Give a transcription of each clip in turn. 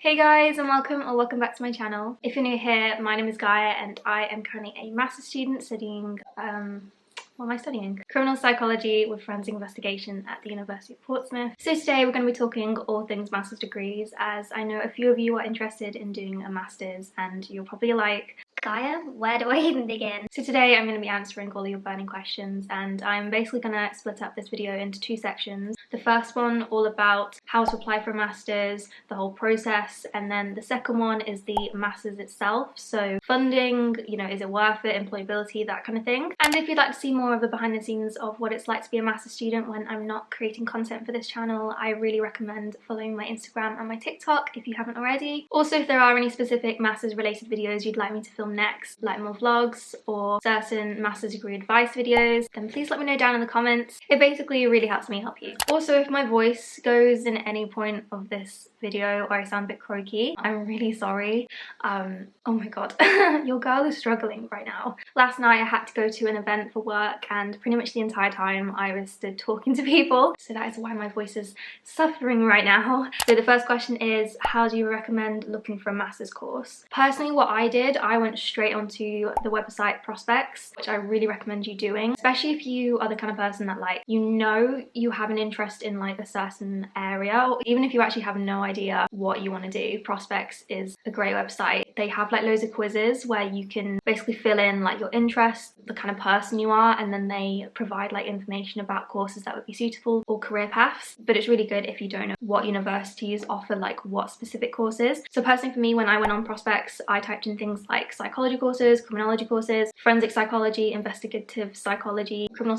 Hey guys, and welcome back to my channel. If you're new here, my name is Gaia and I am currently a master's student studying, what am I studying? Criminal psychology with forensic investigation at the University of Portsmouth. So today we're going to be talking all things master's degrees, as I know a few of you are interested in doing a master's and you're probably like, Gaia, where do I even begin? So today I'm going to be answering all your burning questions, and I'm basically going to split up this video into two sections. The first one all about how to apply for a master's, the whole process, and then the second one is the master's itself. So funding, is it worth it, employability, that kind of thing. And if you'd like to see more of the behind the scenes of what it's like to be a master's student when I'm not creating content for this channel, I really recommend following my Instagram and my TikTok if you haven't already. Also, if there are any specific master's related videos you'd like me to film next, like more vlogs or certain master's degree advice videos, then please let me know down in the comments. It basically really helps me help you. Also, if my voice goes in any point of this video or I sound a bit croaky, I'm really sorry. Oh my god, your girl is struggling right now. Last night I had to go to an event for work and pretty much the entire time I was stood talking to people, so that is why my voice is suffering right now. So the first question is, how do you recommend looking for a master's course? Personally, what I did, I went straight onto the website Prospects, which I really recommend you doing, especially if you are the kind of person that you have an interest in like a certain area, or even if you actually have no idea what you want to do. Prospects is a great website. They have like loads of quizzes where you can basically fill in like your interests, the kind of person you are, and then they provide like information about courses that would be suitable or career paths. But it's really good if you don't know what universities offer like what specific courses. So personally for me, when I went on Prospects, I typed in things like psychology courses, criminology courses, forensic psychology, investigative psychology, criminal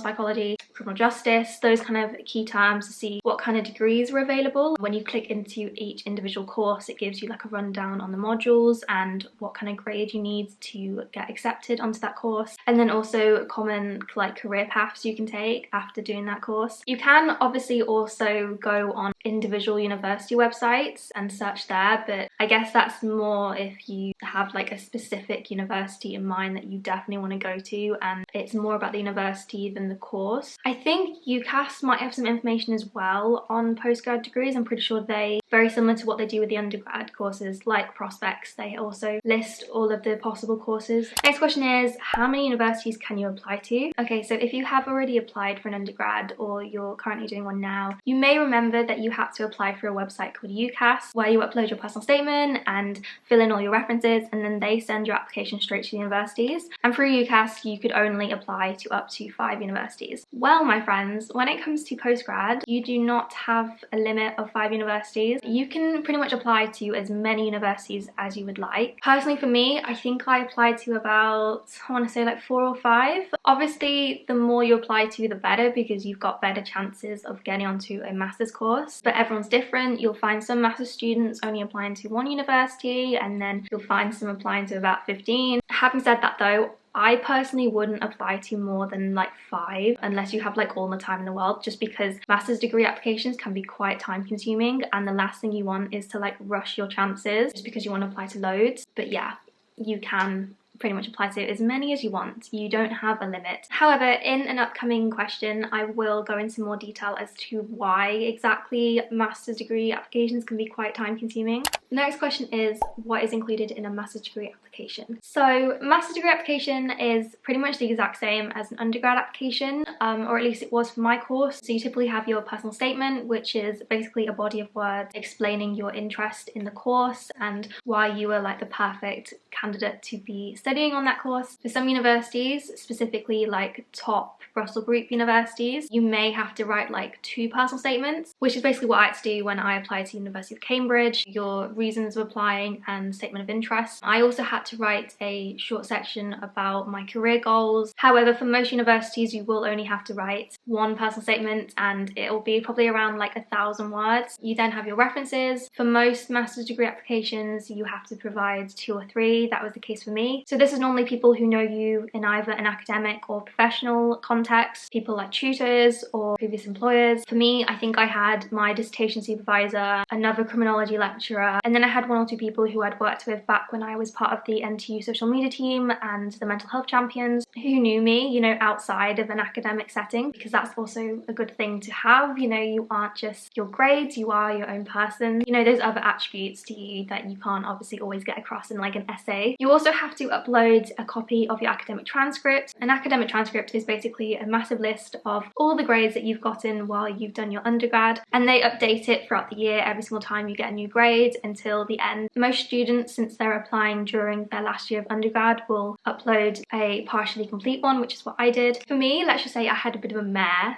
justice, those kind of key terms to see what kind of degrees are available. When you click into each individual course, it gives you like a rundown on the modules and what kind of grade you need to get accepted onto that course, and then also common like career paths you can take after doing that course. You can obviously also go on individual university websites and search there, but I guess that's more if you have like a specific university in mind that you definitely want to go to, and it's more about the university than the course. I think UCAS might have some information as well on postgrad degrees. I'm pretty sure they, very similar to what they do with the undergrad courses like Prospects, they also list all of the possible courses. Next question is, how many universities can you apply to? Okay, so if you have already applied for an undergrad or you're currently doing one now, you may remember that you have to apply for a website called UCAS, where you upload your personal statement and fill in all your references, and then they send your application straight to the universities. And through UCAS, you could only apply to up to 5 universities. Well, my friends, when it comes to postgrad, you do not have a limit of 5 universities. You can pretty much apply to as many universities as you would like. Personally for me, I think I applied to about, I want to say like 4 or 5. Obviously, the more you apply to, the better, because you've got better chances of getting onto a master's course. But everyone's different. You'll find some master's students only applying to 1 university, and then you'll find some applying to about 15. Having said that though, I personally wouldn't apply to more than like 5 unless you have like all the time in the world, just because master's degree applications can be quite time consuming, and the last thing you want is to like rush your chances just because you want to apply to loads. But yeah, you can pretty much apply to as many as you want. You don't have a limit. However, in an upcoming question, I will go into more detail as to why exactly master's degree applications can be quite time consuming. The next question is, what is included in a master's degree application? So master's degree application is pretty much the exact same as an undergrad application, or at least it was for my course. So you typically have your personal statement, which is basically a body of words explaining your interest in the course and why you were like the perfect candidate to be studying on that course. For some universities, specifically like top Russell Group universities, you may have to write like 2 personal statements, which is basically what I had to do when I applied to the University of Cambridge. Your reasons of applying and statement of interest. I also had to write a short section about my career goals. However, for most universities, you will only have to write 1 personal statement, and it will be probably around like 1,000 words. You then have your references. For most master's degree applications, you have to provide 2 or 3. That was the case for me. So this is normally people who know you in either an academic or professional context, people like tutors or previous employers. For me, I think I had my dissertation supervisor, another criminology lecturer, and then I had 1 or 2 people who I'd worked with back when I was part of the NTU social media team and the mental health champions, who knew me, outside of an academic setting, because that's also a good thing to have. You know, you aren't just your grades, you are your own person. You know, there's other attributes to you that you can't obviously always get across in like an essay. You also have to upload a copy of your academic transcript. An academic transcript is basically a massive list of all the grades that you've gotten while you've done your undergrad, and they update it throughout the year every single time you get a new grade until the end. Most students, since they're applying during their last year of undergrad, will upload a partially complete one, which is what I did. For me, let's just say I had a bit of a mare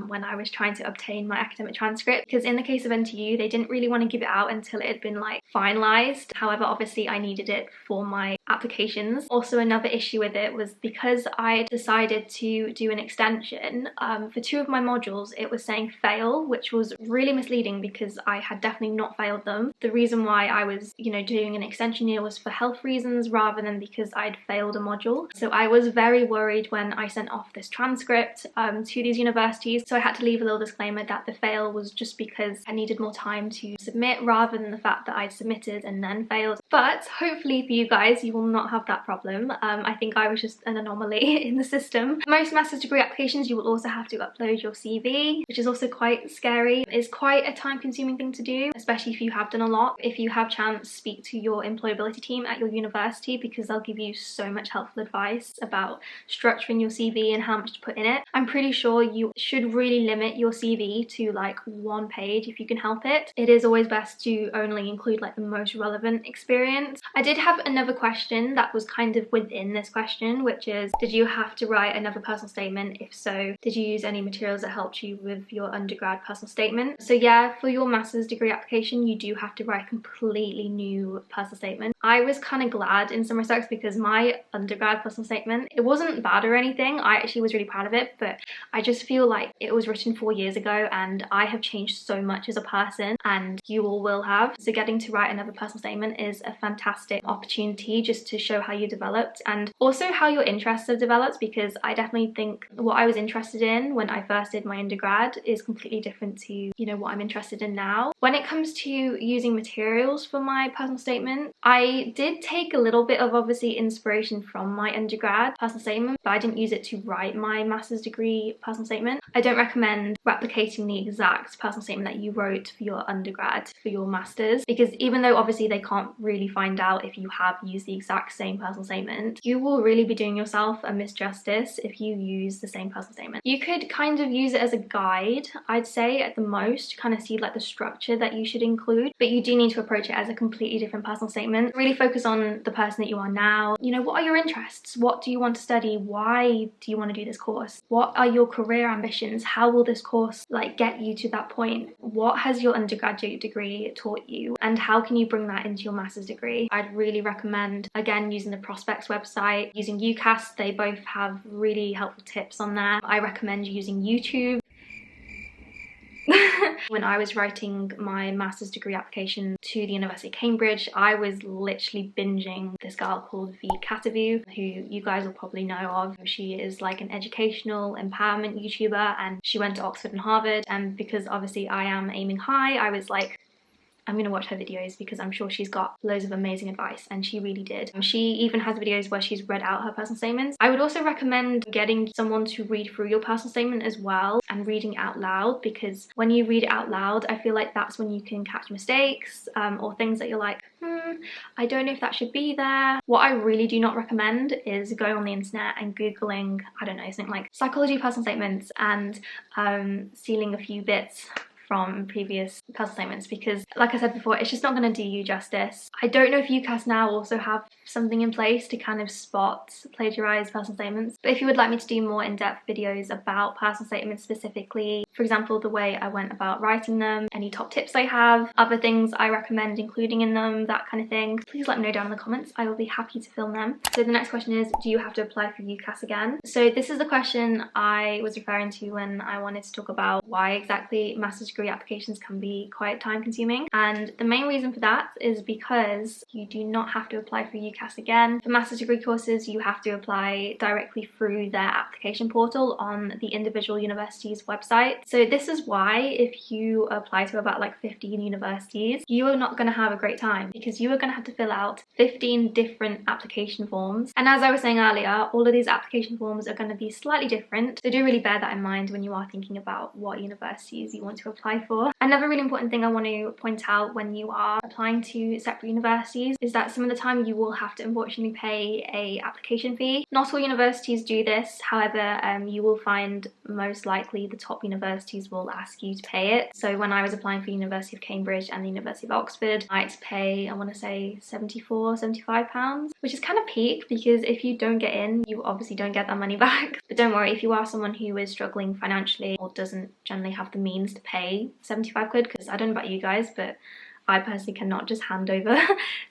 when I was trying to obtain my academic transcript, because in the case of NTU, they didn't really want to give it out until it had been like finalized. However, obviously I needed it for my applications. Also, another issue with it was because I decided to do an extension for 2 of my modules, it was saying fail, which was really misleading because I had definitely not failed them. The reason why I was, you know, doing an extension year was for health reasons rather than because I'd failed a module. So I was very worried when I sent off this transcript to these universities. So I had to leave a little disclaimer that the fail was just because I needed more time to submit rather than the fact that I'd submitted and then failed. But hopefully for you guys, you will not have that problem. I think I was just an anomaly in the system. Most master's degree applications, you will also have to upload your CV, which is also quite scary. It's quite a time-consuming thing to do, especially if you have done a lot. If you have chance, speak to your employability team at your university because they'll give you so much helpful advice about structuring your CV and how much to put in it. I'm pretty sure you should really limit your CV to like 1 page if you can help it. It is always best to only include like the most relevant experience. I did have another question that was kind of within this question, which is, did you have to write another personal statement? If so, did you use any materials that helped you with your undergrad personal statement? So yeah, for your master's degree application, you do have to write a completely new personal statement. I was kind of glad in some respects because my undergrad personal statement, it wasn't bad or anything. I actually was really proud of it, but I just feel like it was written 4 years ago and I have changed so much as a person, and you all will have. So getting to write another personal statement is a fantastic opportunity just to show how you developed and also how your interests have developed, because I definitely think what I was interested in when I first did my undergrad is completely different to, you know, what I'm interested in now. When it comes to using materials for my personal statement, I did take a little bit of obviously inspiration from my undergrad personal statement, but I didn't use it to write my master's degree personal statement. I don't recommend replicating the exact personal statement that you wrote for your undergrad for your master's, because even though obviously they can't really find out if you have used the exact same personal statement, you will really be doing yourself a misjustice if you use the same personal statement. You could kind of use it as a guide, I'd say, at the most, kind of see like the structure that you should include, but you do need to approach it as a completely different personal statement. Really focus on the person that you are now. You know, what are your interests? What do you want to study? Why do you want to do this course? What are your career ambitions? How will this course like get you to that point? What has your undergraduate degree taught you? And how can you bring that into your master's degree? I'd really recommend, again, using the Prospects website, using UCAS. They both have really helpful tips on there. I recommend using YouTube. When I was writing my master's degree application to the University of Cambridge, I was literally binging this girl called V Katavu, who you guys will probably know of. She is like an educational empowerment YouTuber and she went to Oxford and Harvard, and because obviously I am aiming high, I was like, I'm gonna watch her videos because I'm sure she's got loads of amazing advice, and she really did. She even has videos where she's read out her personal statements. I would also recommend getting someone to read through your personal statement as well and reading it out loud, because when you read it out loud, I feel like that's when you can catch mistakes or things that you're like, I don't know if that should be there. What I really do not recommend is going on the internet and Googling, I don't know, something like psychology personal statements and stealing a few bits from previous personal statements, because like I said before, it's just not going to do you justice. I don't know if UCAS now also have something in place to kind of spot plagiarized personal statements, but if you would like me to do more in-depth videos about personal statements specifically, for example the way I went about writing them, any top tips I have, other things I recommend including in them, that kind of thing, please let me know down in the comments. I will be happy to film them. So the next question is, do you have to apply for UCAS again? So this is the question I was referring to when I wanted to talk about why exactly master's degree applications can be quite time consuming, and the main reason for that is because you do not have to apply for UCAS again. For master's degree courses, you have to apply directly through their application portal on the individual university's website. So this is why if you apply to about like 15 universities, you are not going to have a great time, because you are going to have to fill out 15 different application forms. And as I was saying earlier, all of these application forms are going to be slightly different, so do really bear that in mind when you are thinking about what universities you want to apply for. Another really important thing I want to point out when you are applying to separate universities is that some of the time you will have to unfortunately pay a application fee. Not all universities do this, however, you will find most likely the top universities will ask you to pay it. So when I was applying for the University of Cambridge and the University of Oxford, I had to pay, I want to say £75, which is kind of peak, because if you don't get in, you obviously don't get that money back. But don't worry, if you are someone who is struggling financially or doesn't generally have the means to pay 75 quid, because I don't know about you guys, but I personally cannot just hand over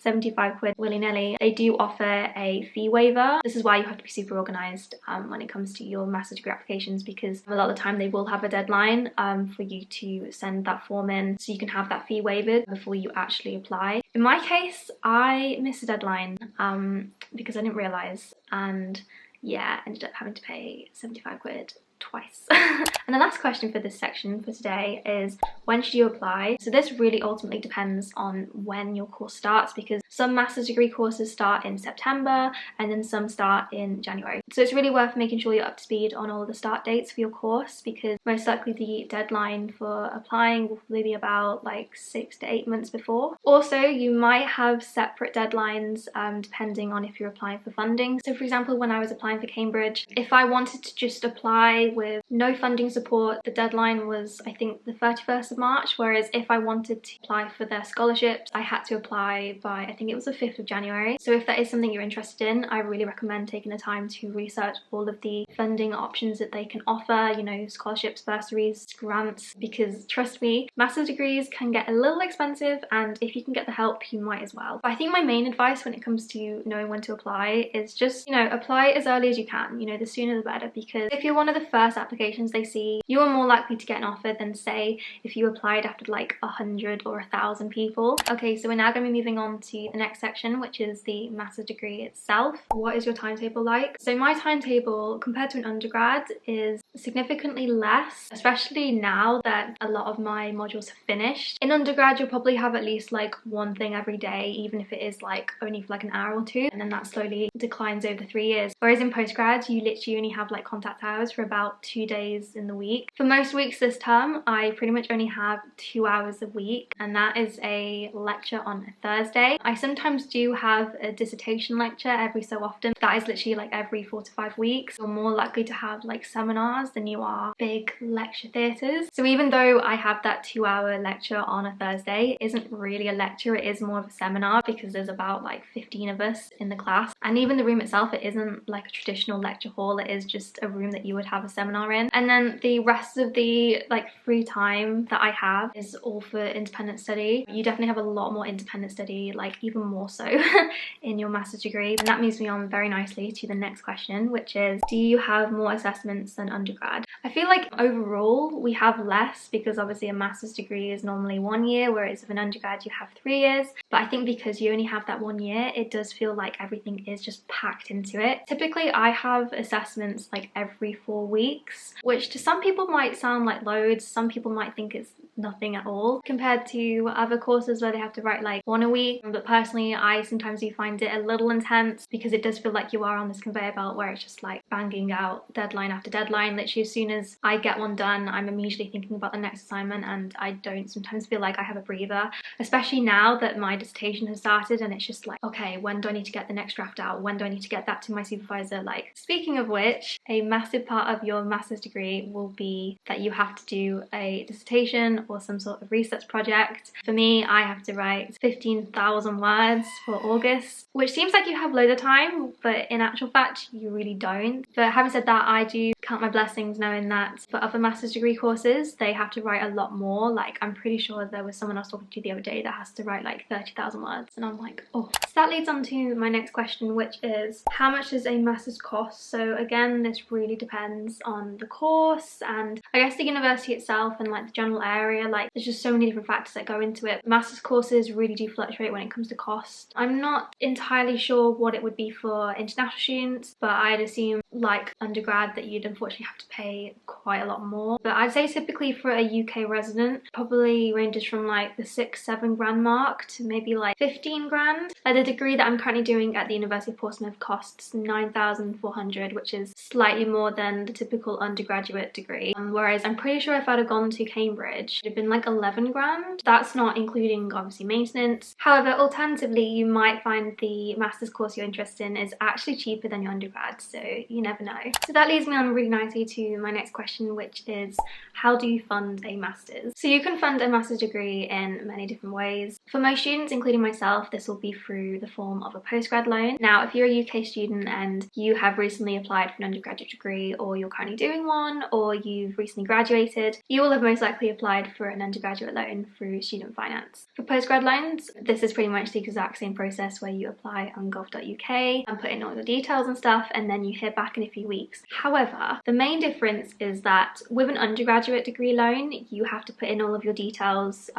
75 quid willy-nilly. They do offer a fee waiver. This is why you have to be super organised when it comes to your master's degree applications, because a lot of the time they will have a deadline for you to send that form in, so you can have that fee waived before you actually apply. In my case, I missed a deadline because I didn't realise, and yeah, ended up having to pay 75 quid twice. And the last question for this section for today is, when should you apply? So this really ultimately depends on when your course starts, because some master's degree courses start in September and then some start in January. So it's really worth making sure you're up to speed on all of the start dates for your course, because most likely the deadline for applying will probably be about like 6 to 8 months before. Also, you might have separate deadlines depending on if you're applying for funding. So for example, when I was applying for Cambridge, if I wanted to just apply with no funding support, the deadline was I think the 31st of March, whereas if I wanted to apply for their scholarships, I had to apply by, I think it was the 5th of January. So if that is something you're interested in, I really recommend taking the time to research all of the funding options that they can offer, you know, scholarships, bursaries, grants, because trust me, master's degrees can get a little expensive, and if you can get the help, you might as well. But I think my main advice when it comes to knowing when to apply is just, you know, apply as early as you can. You know, the sooner the better, because if you're one of the first applications they see, you are more likely to get an offer than say if you applied after like 100 or 1,000 people. Okay, so we're now going to be moving on to the next section, which is the master's degree itself. What is your timetable like? So my timetable compared to an undergrad is significantly less, especially now that a lot of my modules have finished. In undergrad, you'll probably have at least like one thing every day, even if it is like only for like an hour or two, and then that slowly declines over 3 years. Whereas in postgrad, you literally only have like contact hours for about 2 days in the week. For most weeks this term, I pretty much only have 2 hours a week, and that is a lecture on a Thursday. I sometimes do have a dissertation lecture every so often. That is literally like every 4 to 5 weeks. You're more likely to have like seminars than you are big lecture theatres. So even though I have that 2-hour lecture on a Thursday, it isn't really a lecture, it is more of a seminar, because there's about like 15 of us in the class. And even the room itself, it isn't like a traditional lecture hall, it is just a room that you would have a seminar in. And then the rest of the like free time that I have is all for independent study. You definitely have a lot more independent study, like even more so in your master's degree. And that moves me on very nicely to the next question, which is, do you have more assessments than undergrad? I feel like overall we have less, because obviously a master's degree is normally 1 year, whereas with an undergrad you have 3 years. But I think because you only have that 1 year, it does feel like everything is just packed into it. Typically I have assessments like every 4 weeks, which to some people might sound like loads, some people might think it's nothing at all compared to other courses where they have to write like 1 a week. But personally, I sometimes do find it a little intense, because it does feel like you are on this conveyor belt where it's just like banging out deadline after deadline. Literally as soon as I get one done, I'm immediately thinking about the next assignment, and I don't sometimes feel like I have a breather, especially now that my dissertation has started, and it's just like, okay, when do I need to get the next draft out? When do I need to get that to my supervisor? Like, speaking of which, a massive part of your master's degree will be that you have to do a dissertation or some sort of research project. For me, I have to write 15,000 words for August, which seems like you have loads of time, but in actual fact you really don't. But having said that, I do count my blessings knowing that for other master's degree courses, they have to write a lot more. Like, I'm pretty sure there was someone I was talking to the other day that has to write like 30,000 words, and I'm like, oh. So that leads on to my next question, which is how much does a master's cost? So again, this really depends on the course and I guess the university itself and like the general area. Like, there's just so many different factors that go into it. Master's courses really do fluctuate when it comes to cost. I'm not entirely sure what it would be for international students, but I'd assume like undergrad that you'd unfortunately have to pay quite a lot more. But I'd say typically for a UK resident, probably ranges from like the 6-7 grand mark to maybe like 15 grand. The degree that I'm currently doing at the University of Portsmouth costs 9,400, which is slightly more than the typical undergraduate degree. Whereas I'm pretty sure if I'd have gone to Cambridge, it'd have been like 11 grand. That's not including obviously maintenance. However, alternatively, you might find the master's course you're interested in is actually cheaper than your undergrad, so you never know. So that leads me on really nicely to my next question, which is how do you fund a master's? So you can fund a master's degree in many different ways. For most students, including myself, this will be through the form of a postgrad loan. Now, if you're a UK student and you have recently applied for an undergraduate degree, or you're currently doing one, or you've recently graduated, you will have most likely applied for an undergraduate loan through student finance. For postgrad loans, this is pretty much the exact same process where you apply on gov.uk and put in all your details and stuff, and then you hear back in a few weeks. However, the main difference is that with an undergraduate degree loan, you have to put in all of your details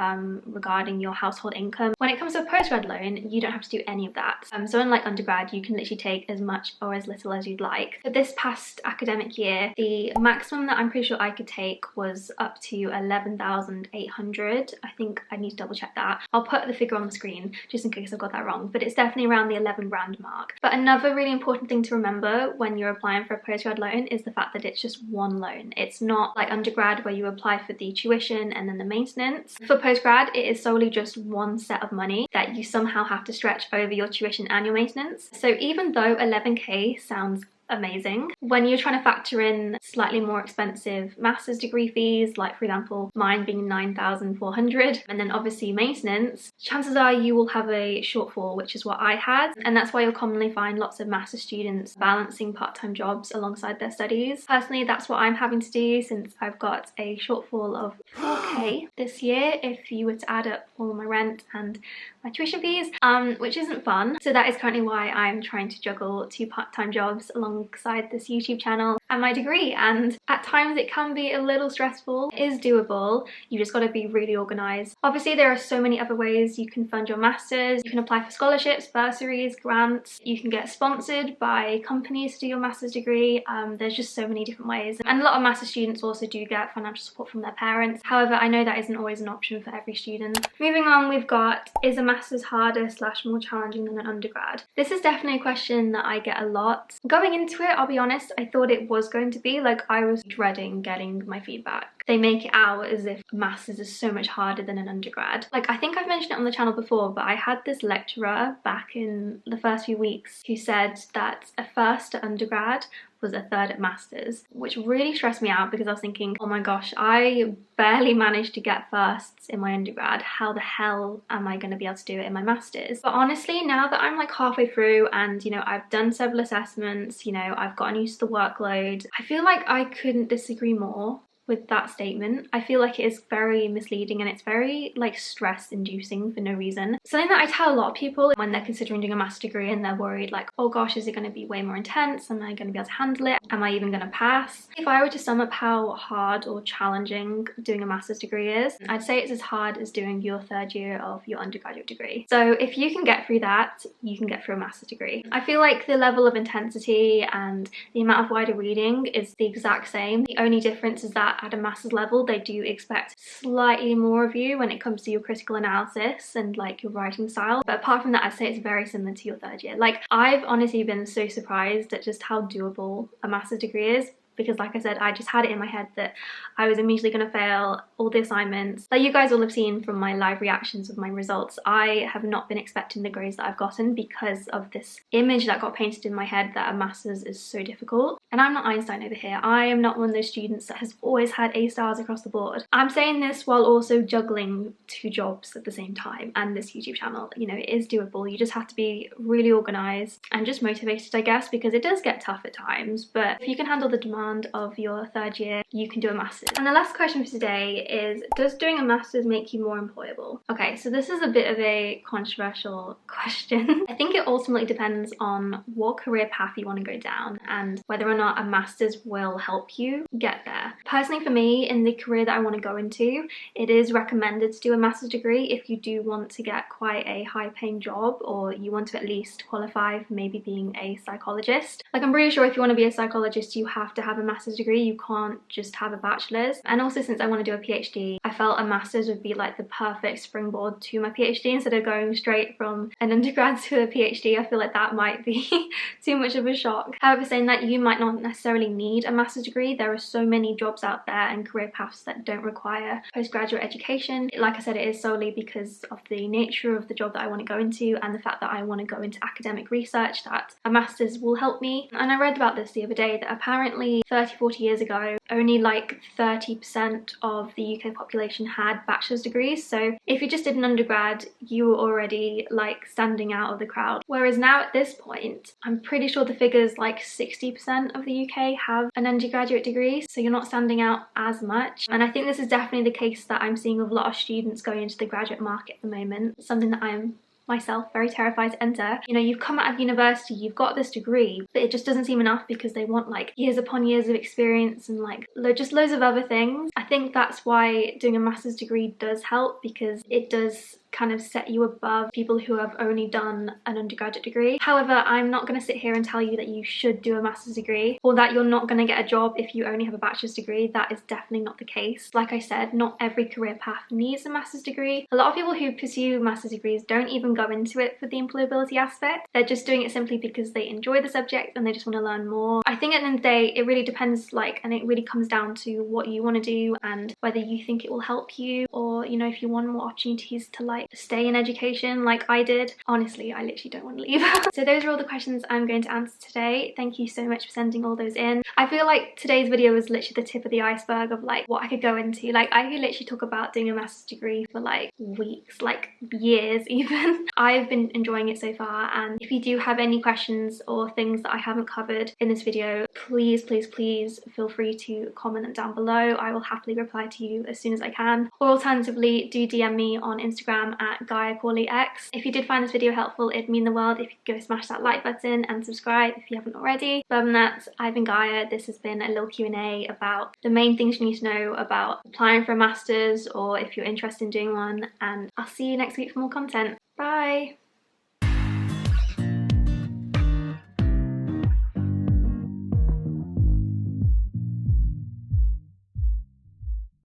regarding your household income. When it comes to a postgrad loan, you don't have to do any of that. So unlike undergrad, you can literally take as much or as little as you'd like. For this past academic year, the maximum that I'm pretty sure I could take was up to 11,800. I think I need to double check that. I'll put the figure on the screen just in case I've got that wrong, but it's definitely around the 11 grand mark. But another really important thing to remember when you're applying for a postgrad loan is the fact that it's just one loan. It's not like undergrad where you apply for the tuition and then the maintenance. For postgrad, it is solely just one set of money that you somehow have to stretch over your tuition and your maintenance. So even though 11k sounds amazing, when you're trying to factor in slightly more expensive master's degree fees, like for example mine being 9,400, and then obviously maintenance, chances are you will have a shortfall, which is what I had, and that's why you'll commonly find lots of master's students balancing part-time jobs alongside their studies. Personally, that's what I'm having to do since I've got a shortfall of 4k this year if you were to add up all of my rent and my tuition fees, which isn't fun. So that is currently why I'm trying to juggle 2 part-time jobs alongside this YouTube channel and my degree, and at times it can be a little stressful. It is doable, you just got to be really organised. Obviously there are so many other ways you can fund your masters. You can apply for scholarships, bursaries, grants, you can get sponsored by companies to do your master's degree. There's just so many different ways, and a lot of master's students also do get financial support from their parents. However, I know that isn't always an option for every student. Moving on, we've got, is a master's harder / more challenging than an undergrad? This is definitely a question that I get a lot. Going into it, I'll be honest, I thought it was going to be. Like, I was dreading getting my feedback. They make it out as if masters is so much harder than an undergrad. Like, I think I've mentioned it on the channel before, but I had this lecturer back in the first few weeks who said that a first at undergrad was a third at masters, which really stressed me out because I was thinking, oh my gosh, I barely managed to get firsts in my undergrad. How the hell am I going to be able to do it in my masters? But honestly, now that I'm like halfway through and, you know, I've done several assessments, you know, I've gotten used to the workload, I feel like I couldn't disagree more with that statement. I feel like it is very misleading and it's very like stress inducing for no reason. Something that I tell a lot of people when they're considering doing a master's degree and they're worried like, oh gosh, is it going to be way more intense? Am I going to be able to handle it? Am I even going to pass? If I were to sum up how hard or challenging doing a master's degree is, I'd say it's as hard as doing your third year of your undergraduate degree. So if you can get through that, you can get through a master's degree. I feel like the level of intensity and the amount of wider reading is the exact same. The only difference is that at a master's level, they do expect slightly more of you when it comes to your critical analysis and like your writing style. But apart from that, I'd say it's very similar to your third year. Like, I've honestly been so surprised at just how doable a master's degree is, because like I said, I just had it in my head that I was immediately going to fail all the assignments. Like you guys will have seen from my live reactions of my results, I have not been expecting the grades that I've gotten because of this image that got painted in my head that a master's is so difficult. And I'm not Einstein over here. I am not one of those students that has always had A stars across the board. I'm saying this while also juggling 2 jobs at the same time and this YouTube channel. You know, it is doable. You just have to be really organised and just motivated, I guess, because it does get tough at times. But if you can handle the demand demand of your third year, you can do a master's. And the last question for today is, does doing a master's make you more employable? Okay, so this is a bit of a controversial question. I think it ultimately depends on what career path you want to go down and whether or not a master's will help you get there. Personally, for me, in the career that I want to go into, it is recommended to do a master's degree if you do want to get quite a high-paying job, or you want to at least qualify for maybe being a psychologist. Like, I'm pretty sure if you want to be a psychologist, you have to have a master's degree. You can't just have a bachelor's. And also, since I want to do a PhD, I felt a master's would be like the perfect springboard to my PhD instead of going straight from an undergrad to a PhD. I feel like that might be too much of a shock. However, saying that, you might not necessarily need a master's degree. There are so many jobs out there and career paths that don't require postgraduate education. Like I said, it is solely because of the nature of the job that I want to go into and the fact that I want to go into academic research that a master's will help me. And I read about this the other day that apparently 30-40 years ago, only like 30% of the UK population had bachelor's degrees. So if you just did an undergrad, you were already like standing out of the crowd. Whereas now at this point, I'm pretty sure the figures like 60% of the UK have an undergraduate degree, so you're not standing out as much. And I think this is definitely the case that I'm seeing with a lot of students going into the graduate market at the moment, something that I'm myself very terrified to enter. You know, you've come out of university, you've got this degree, but it just doesn't seem enough because they want like years upon years of experience and like just loads of other things. I think that's why doing a master's degree does help, because it does kind of set you above people who have only done an undergraduate degree. However, I'm not going to sit here and tell you that you should do a master's degree or that you're not going to get a job if you only have a bachelor's degree. That is definitely not the case. Like I said, not every career path needs a master's degree. A lot of people who pursue master's degrees don't even go into it for the employability aspect. They're just doing it simply because they enjoy the subject and they just want to learn more. I think at the end of the day, it really depends, and it really comes down to what you want to do and whether you think it will help you, or, you know, if you want more opportunities to stay in education like I did. Honestly, I literally don't want to leave. So those are all the questions I'm going to answer today. Thank you so much for sending all those in. I feel like today's video was literally the tip of the iceberg of what I could go into. I could literally talk about doing a master's degree for weeks, years even. I've been enjoying it so far, and if you do have any questions or things that I haven't covered in this video, please feel free to comment them down below. I will happily reply to you as soon as I can. Or alternatively, do DM me on Instagram at GaiaCorleyX. If you did find this video helpful, it'd mean the world if you could go smash that like button and subscribe if you haven't already. But other than that, I've been Gaia. This has been a little Q&A about the main things you need to know about applying for a master's, or if you're interested in doing one, and I'll see you next week for more content. Bye!